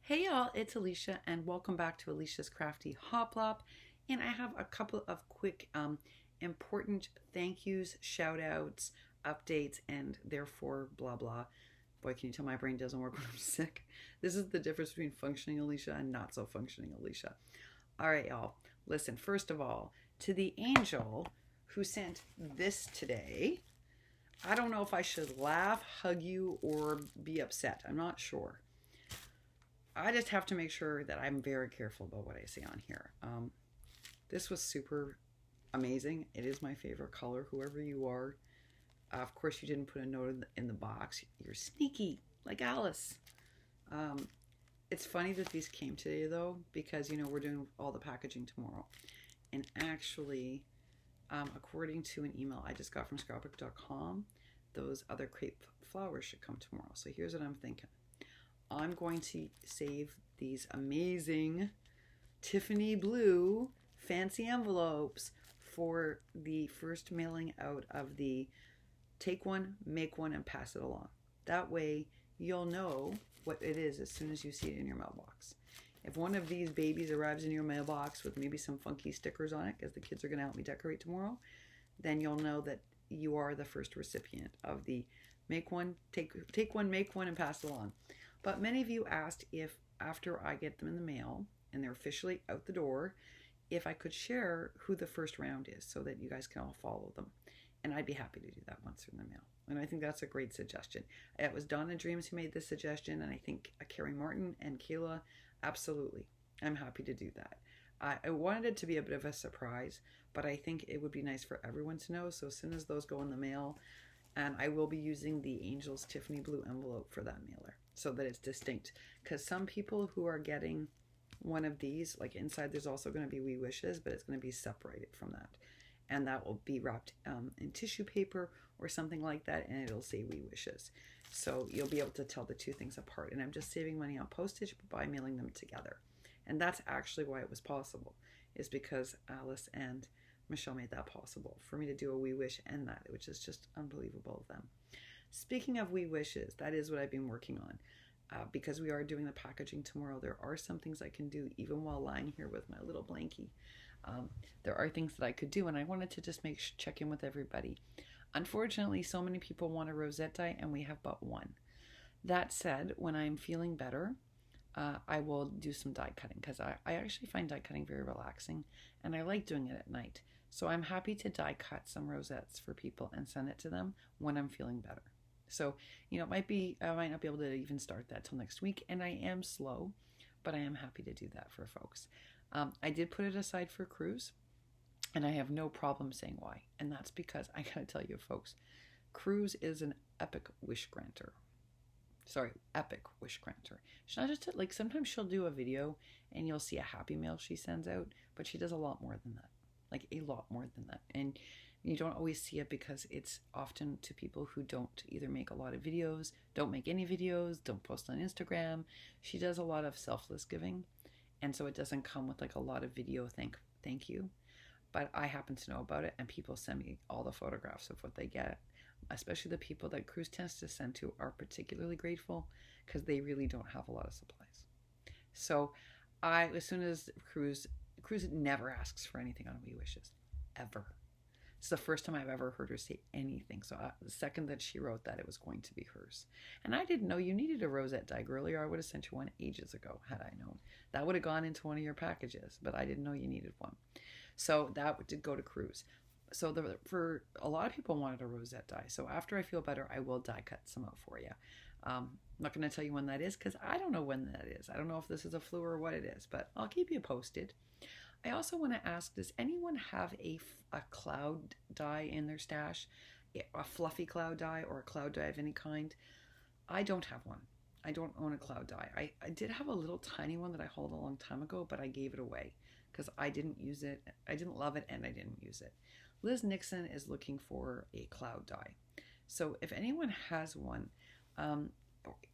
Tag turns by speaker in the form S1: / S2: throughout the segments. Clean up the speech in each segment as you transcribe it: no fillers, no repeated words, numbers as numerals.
S1: Hey y'all, it's Alicia and welcome back to Alicia's Crafty Hoplop. And I have a couple of quick important thank yous, shout outs, updates, and therefore blah blah. Boy, can you tell my brain doesn't work when I'm sick? This is the difference between functioning Alicia and not so functioning Alicia. All right, y'all. Listen, first of all, to the angel who sent this today, I don't know if I should laugh, hug you, or be upset. I'm not sure. I just have to make sure that I'm very careful about what I say on here. This was super amazing. It is my favorite color, whoever you are. Of course, you didn't put a note in the box. You're sneaky, like Alice. It's funny that these came today, though, because, we're doing all the packaging tomorrow. And actually, according to an email I just got from scrapbook.com, those other crepe flowers should come tomorrow. So here's what I'm thinking. I'm going to save these amazing Tiffany blue fancy envelopes for the first mailing out of the take one, make one, and pass it along. That way you'll know what it is as soon as you see it in your mailbox. If one of these babies arrives in your mailbox with maybe some funky stickers on it, because the kids are going to help me decorate tomorrow, then you'll know that you are the first recipient of the make one, take one, make one, and pass it along. But many of you asked if after I get them in the mail and they're officially out the door, if I could share who the first round is so that you guys can all follow them. And I'd be happy to do that once they're in the mail. And I think that's a great suggestion. It was Donna Dreams who made this suggestion, and I think Carrie Martin and Kayla, absolutely. I'm happy to do that. I wanted it to be a bit of a surprise, but I think it would be nice for everyone to know. So as soon as those go in the mail, and I will be using the Angel's Tiffany blue envelope for that mailer so that it's distinct. Because some people who are getting one of these, like inside there's also going to be We Wishes, but it's going to be separated from that. And that will be wrapped in tissue paper or something like that, and it'll say We Wishes. So you'll be able to tell the two things apart. And I'm just saving money on postage by mailing them together. And that's actually why it was possible, is because Alice and Michelle made that possible for me to do a We Wish and that, which is just unbelievable of them. Speaking of We Wishes, that is what I've been working on. Because we are doing the packaging tomorrow, there are some things I can do even while lying here with my little blankie. There are things that I could do, and I wanted to just check in with everybody. Unfortunately, so many people want a rosette die, and we have but one. That said, when I'm feeling better, I will do some die cutting, because I actually find die cutting very relaxing, and I like doing it at night. So I'm happy to die cut some rosettes for people and send it to them when I'm feeling better. So, I might not be able to even start that till next week, and I am slow, but I am happy to do that for folks. I did put it aside for Cruise, and I have no problem saying why. And that's because I gotta tell you, folks, Cruise is an epic wish granter. Epic wish granter. She's not just like, sometimes she'll do a video and you'll see a happy mail she sends out, but she does a lot more than that. Like a lot more than that. And you don't always see it because it's often to people who don't either make a lot of videos, don't make any videos, don't post on Instagram. She does a lot of selfless giving. And so it doesn't come with like a lot of video thank you. But I happen to know about it, and people send me all the photographs of what they get. Especially the people that Cruise tends to send to are particularly grateful because they really don't have a lot of supplies. So as soon as Cruise never asks for anything on We Wishes, ever. It's the first time I've ever heard her say anything. So the second that she wrote that, it was going to be hers. And I didn't know you needed a rosette die, girlie, or I would have sent you one ages ago had I known. That would have gone into one of your packages, but I didn't know you needed one. So that did go to Cruise. So for a lot of people wanted a rosette die. So after I feel better, I will die cut some out for you. I'm not going to tell you when that is because I don't know when that is. I don't know if this is a flu or what it is, but I'll keep you posted. I also want to ask, does anyone have a cloud die in their stash? A fluffy cloud die or a cloud die of any kind? I don't have one. I don't own a cloud die. I did have a little tiny one that I hauled a long time ago, but I gave it away because I didn't use it. I didn't love it and I didn't use it. Liz Nixon is looking for a cloud die. So if anyone has one,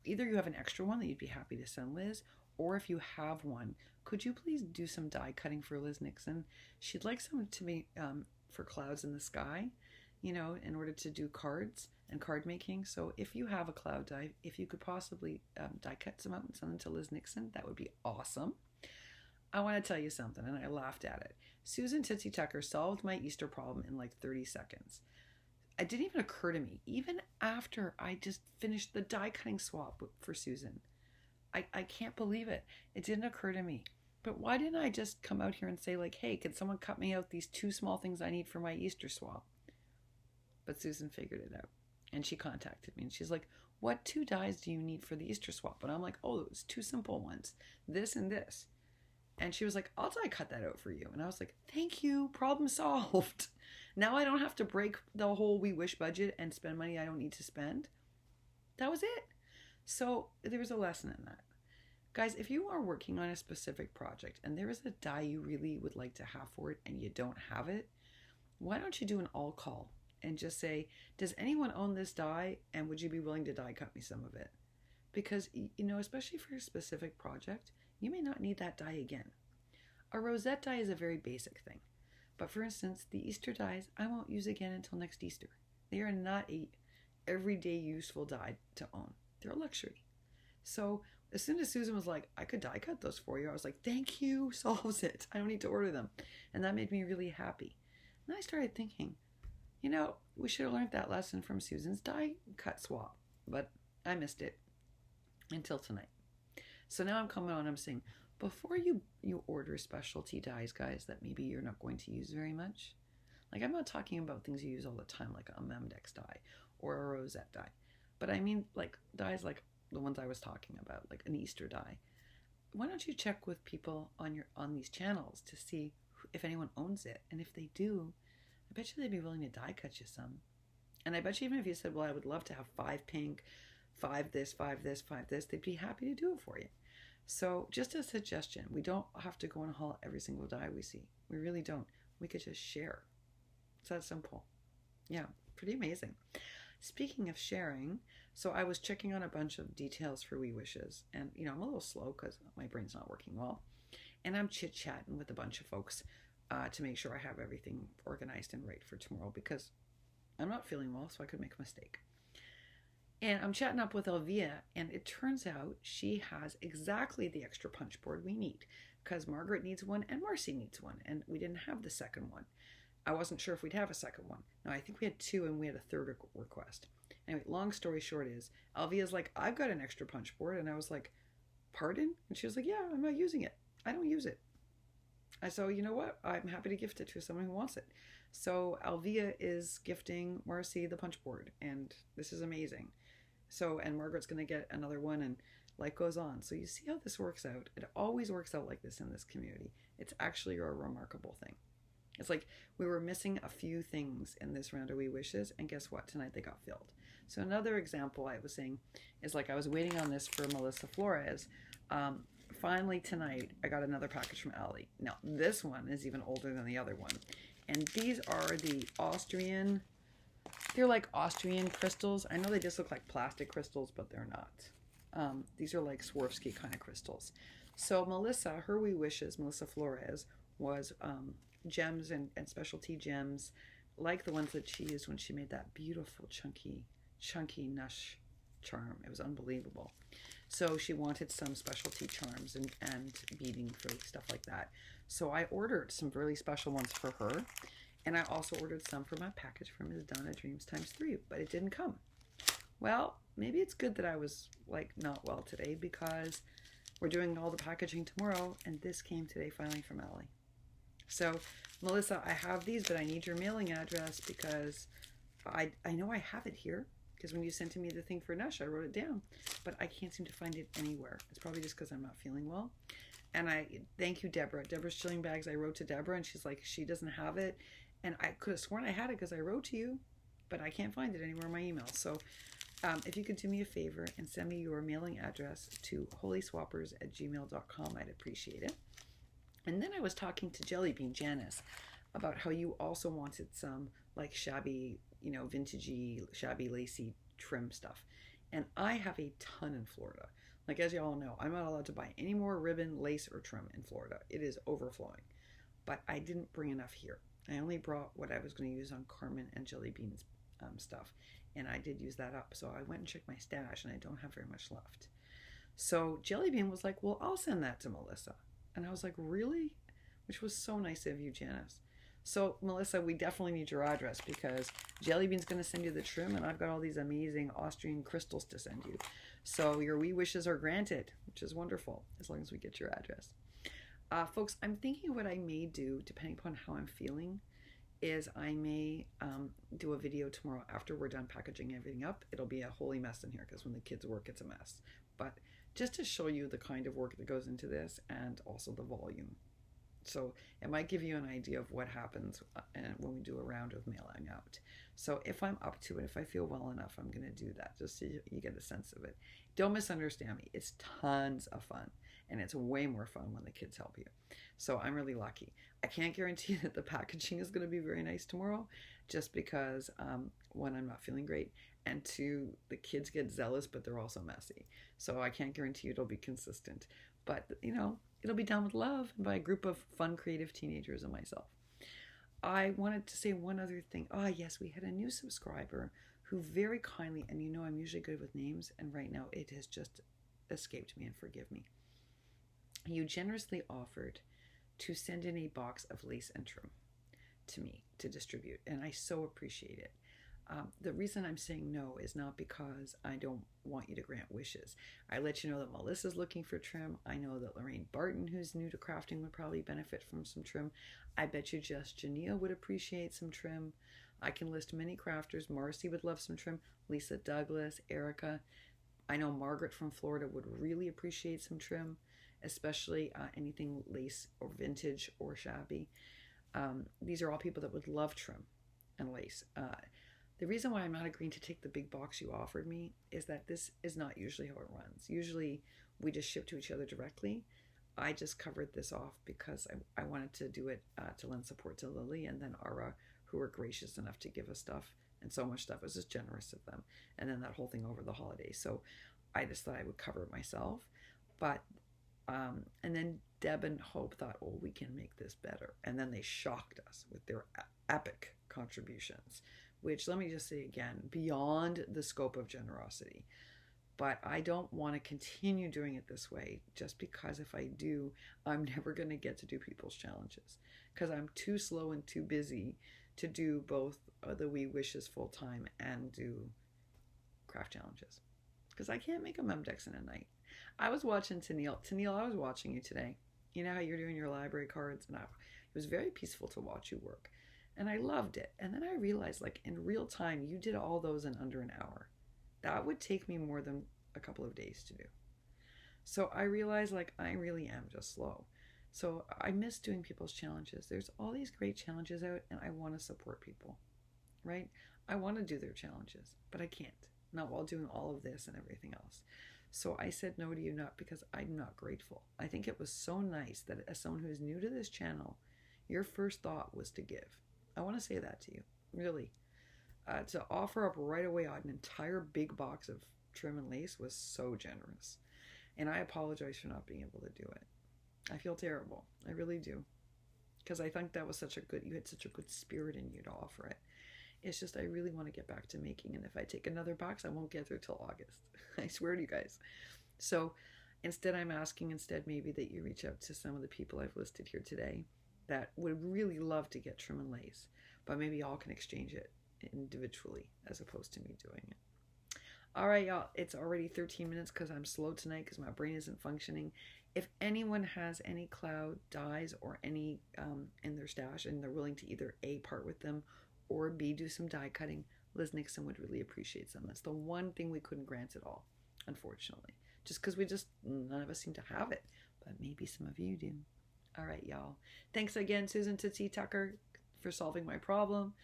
S1: either you have an extra one that you'd be happy to send Liz, or if you have one, could you please do some die cutting for Liz Nixon? She'd like some to be for clouds in the sky, in order to do cards. and card making. So if you have a cloud die, if you could possibly die cut some out and send them to Liz Nixon, that would be awesome. I want to tell you something, and I laughed at it. Susan Tootsie Tucker solved my Easter problem in like 30 seconds. It didn't even occur to me, even after I just finished the die cutting swap for Susan. I can't believe it. It didn't occur to me. But why didn't I just come out here and say, like, hey, can someone cut me out these 2 small things I need for my Easter swap? But Susan figured it out. And she contacted me. And she's like, what 2 dies do you need for the Easter swap? And I'm like, oh, it was 2 simple ones. This and this. And she was like, I'll die cut that out for you. And I was like, thank you. Problem solved. Now I don't have to break the whole We Wish budget and spend money I don't need to spend. That was it. So there was a lesson in that. Guys, if you are working on a specific project and there is a die you really would like to have for it and you don't have it, why don't you do an all call and just say, does anyone own this die and would you be willing to die cut me some of it? Because, especially for a specific project, you may not need that die again. A rosette die is a very basic thing. But for instance, the Easter dies I won't use again until next Easter. They are not a everyday useful die to own. They're a luxury. So as soon as Susan was like, I could die cut those for you, I was like, thank you, solves it. I don't need to order them. And that made me really happy. And then I started thinking, we should have learned that lesson from Susan's die cut swap. But I missed it until tonight. So now I'm coming on, I'm saying, before you order specialty dies, guys, that maybe you're not going to use very much. Like, I'm not talking about things you use all the time, like a Memdex die or a rosette die. But I mean, like, dies like the ones I was talking about, like an Easter die. Why don't you check with people on these channels to see if anyone owns it? And if they do, I bet you they'd be willing to die cut you some. And I bet you even if you said, well, I would love to have 5 pink, 5 this, 5 this, 5 this, they'd be happy to do it for you. So just a suggestion, we don't have to go and haul every single die we see. We really don't. We could just share. It's that simple. Yeah, pretty amazing. Speaking of sharing, so I was checking on a bunch of details for We Wishes, and I'm a little slow because my brain's not working well, and I'm chit-chatting with a bunch of folks to make sure I have everything organized and right for tomorrow because I'm not feeling well, so I could make a mistake. And I'm chatting up with Elvia, and it turns out she has exactly the extra punch board we need because Margaret needs one and Marcy needs one, and we didn't have the second one. I wasn't sure if we'd have a second one. No, I think we had 2 and we had a third request. Anyway, long story short is, Alvia's like, I've got an extra punch board. And I was like, pardon? And she was like, yeah, I'm not using it. I don't use it. So you know what? I'm happy to gift it to someone who wants it. So Alvia is gifting Marcy the punch board. And this is amazing. So, and Margaret's going to get another one and life goes on. So you see how this works out. It always works out like this in this community. It's actually a remarkable thing. It's like we were missing a few things in this round of We Wishes, and guess what? Tonight they got filled. So another example I was saying is like I was waiting on this for Melissa Flores. Finally tonight I got another package from Allie. Now this one is even older than the other one. And these are the Austrian, they're like Austrian crystals. I know they just look like plastic crystals, but they're not. These are like Swarovski kind of crystals. So Melissa, her We Wishes, Melissa Flores, was gems and specialty gems like the ones that she used when she made that beautiful chunky Nush charm. It was unbelievable. So she wanted some specialty charms and beading for stuff like that. So I ordered some really special ones for her, and I also ordered some for my package from Ms. Donna Dreams ×3, but it didn't come. Well, maybe it's good that I was like not well today because we're doing all the packaging tomorrow, and this came today finally from Allie. So, Melissa, I have these, but I need your mailing address because I know I have it here. Because when you sent me the thing for Nush, I wrote it down. But I can't seem to find it anywhere. It's probably just because I'm not feeling well. And I thank you, Deborah. Deborah's Chilling Bags, I wrote to Deborah, and she's like, she doesn't have it. And I could have sworn I had it because I wrote to you. But I can't find it anywhere in my email. So, if you could do me a favor and send me your mailing address to holyswappers@gmail.com, I'd appreciate it. And then I was talking to Jellybean Janice about how you also wanted some like shabby, vintagey, shabby, lacy trim stuff. And I have a ton in Florida. Like, as you all know, I'm not allowed to buy any more ribbon, lace, or trim in Florida. It is overflowing. But I didn't bring enough here. I only brought what I was going to use on Carmen and Jellybean's stuff. and I did use that up. So I went and checked my stash, and I don't have very much left. So Jelly Bean was like, well, I'll send that to Melissa. And I was like, really? Which was so nice of you, Janice. So Melissa, we definitely need your address, because Jelly Bean's going to send you the trim, and I've got all these amazing Austrian crystals to send you. So your wee wishes are granted, which is wonderful, as long as we get your address. Folks, I'm thinking what I may do, depending upon how I'm feeling, is I may do a video tomorrow after we're done packaging everything up. It'll be a holy mess in here, because when the kids work, it's a mess. But just to show you the kind of work that goes into this, and also the volume. So it might give you an idea of what happens when we do a round of mailing out. So if I'm up to it, if I feel well enough, I'm going to do that, just so you get a sense of it. Don't misunderstand me. It's tons of fun, and it's way more fun when the kids help you. So I'm really lucky. I can't guarantee that the packaging is going to be very nice tomorrow, just because one, I'm not feeling great, and two, the kids get zealous, but they're also messy. So I can't guarantee it'll be consistent. But, it'll be done with love by a group of fun, creative teenagers and myself. I wanted to say one other thing. Yes, we had a new subscriber who very kindly, and I'm usually good with names, and right now it has just escaped me, and forgive me. You generously offered to send in a box of lace and trim to me to distribute, and I so appreciate it. The reason I'm saying no is not because I don't want you to grant wishes. I let you know that Melissa's looking for trim. I know that Lorraine Barton, who's new to crafting, would probably benefit from some trim. I bet you just Jania would appreciate some trim. I can list many crafters. Marcy would love some trim. Lisa Douglas, Erica. I know Margaret from Florida would really appreciate some trim, especially anything lace or vintage or shabby. These are all people that would love trim and lace. The reason why I'm not agreeing to take the big box you offered me is that this is not usually how it runs. Usually we just ship to each other directly. I just covered this off because I wanted to do it to lend support to Lily and then Ara, who were gracious enough to give us stuff, and so much stuff. It was just generous of them. And then that whole thing over the holidays. So I just thought I would cover it myself. But and then Deb and Hope thought, oh, we can make this better. And then they shocked us with their epic contributions, which, let me just say again, beyond the scope of generosity. But I don't want to continue doing it this way, just because if I do, I'm never going to get to do people's challenges, because I'm too slow and too busy to do both the Wee Wishes full time and do craft challenges, because I can't make a Memdex in a night. I was watching Tennille. Tennille, I was watching you today. You know how you're doing your library cards? And it was very peaceful to watch you work. And I loved it. And then I realized, like, in real time, you did all those in under an hour. That would take me more than a couple of days to do. So I realized, like, I really am just slow. So I miss doing people's challenges. There's all these great challenges out, and I want to support people, right? I want to do their challenges, but I can't. Not while doing all of this and everything else. So I said no to you, not because I'm not grateful. I think it was so nice that as someone who's new to this channel, your first thought was to give. I want to say that to you, really. To offer up right away an entire big box of trim and lace was so generous. And I apologize for not being able to do it. I feel terrible. I really do. Because I think that was you had such a good spirit in you to offer it. It's just I really want to get back to making, and if I take another box, I won't get there till August. I swear to you guys. So instead, I'm asking maybe that you reach out to some of the people I've listed here today that would really love to get trim and lace, but maybe y'all can exchange it individually as opposed to me doing it. All right, y'all, it's already 13 minutes because I'm slow tonight because my brain isn't functioning. If anyone has any cloud dies or any in their stash and they're willing to either A, part with them, or B, do some die cutting, Liz Nixon would really appreciate some. That's the one thing we couldn't grant at all, unfortunately. Just because none of us seem to have it. But maybe some of you do. All right, y'all. Thanks again, Susan Tootsie Tucker, for solving my problem.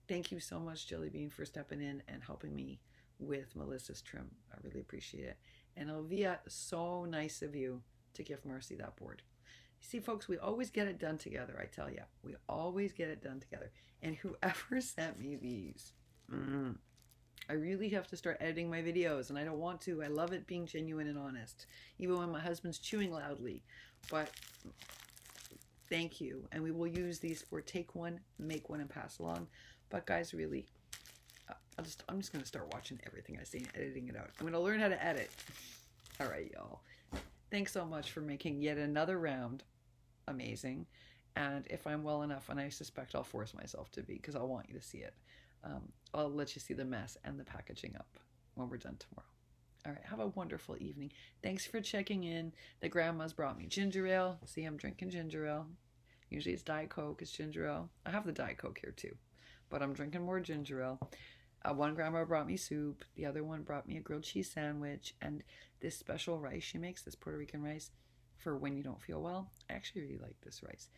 S1: Thank you so much, Jelly Bean, for stepping in and helping me with Melissa's trim. I really appreciate it. And Olivia, so nice of you to give Marcy that board. See, folks, we always get it done together, I tell you. We always get it done together. And whoever sent me these, I really have to start editing my videos, and I don't want to. I love it being genuine and honest, even when my husband's chewing loudly. But thank you. And we will use these for take one, make one, and pass along. But guys, really, I'm just going to start watching everything I see and editing it out. I'm going to learn how to edit. All right, y'all. Thanks so much for making yet another round amazing. And if I'm well enough, and I suspect I'll force myself to be because I want you to see it, I'll let you see the mess and the packaging up when we're done tomorrow. All right, have a wonderful evening. Thanks for checking in. The grandma's brought me ginger ale. See, I'm drinking ginger ale. Usually it's Diet Coke, it's ginger ale. I have the Diet Coke here too, but I'm drinking more ginger ale. One grandma brought me soup. The other one brought me a grilled cheese sandwich and this special rice she makes, this Puerto Rican rice for when you don't feel well. I actually really like this rice.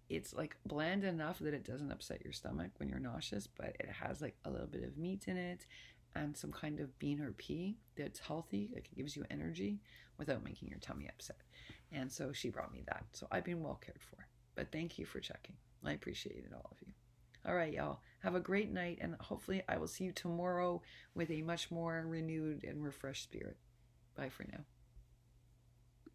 S1: It's like bland enough that it doesn't upset your stomach when you're nauseous, but it has like a little bit of meat in it and some kind of bean or pea that's healthy. Like it gives you energy without making your tummy upset. And so she brought me that. So I've been well cared for. But thank you for checking. I appreciate it, all of you. All right, y'all. Have a great night, and hopefully I will see you tomorrow with a much more renewed and refreshed spirit. Bye for now.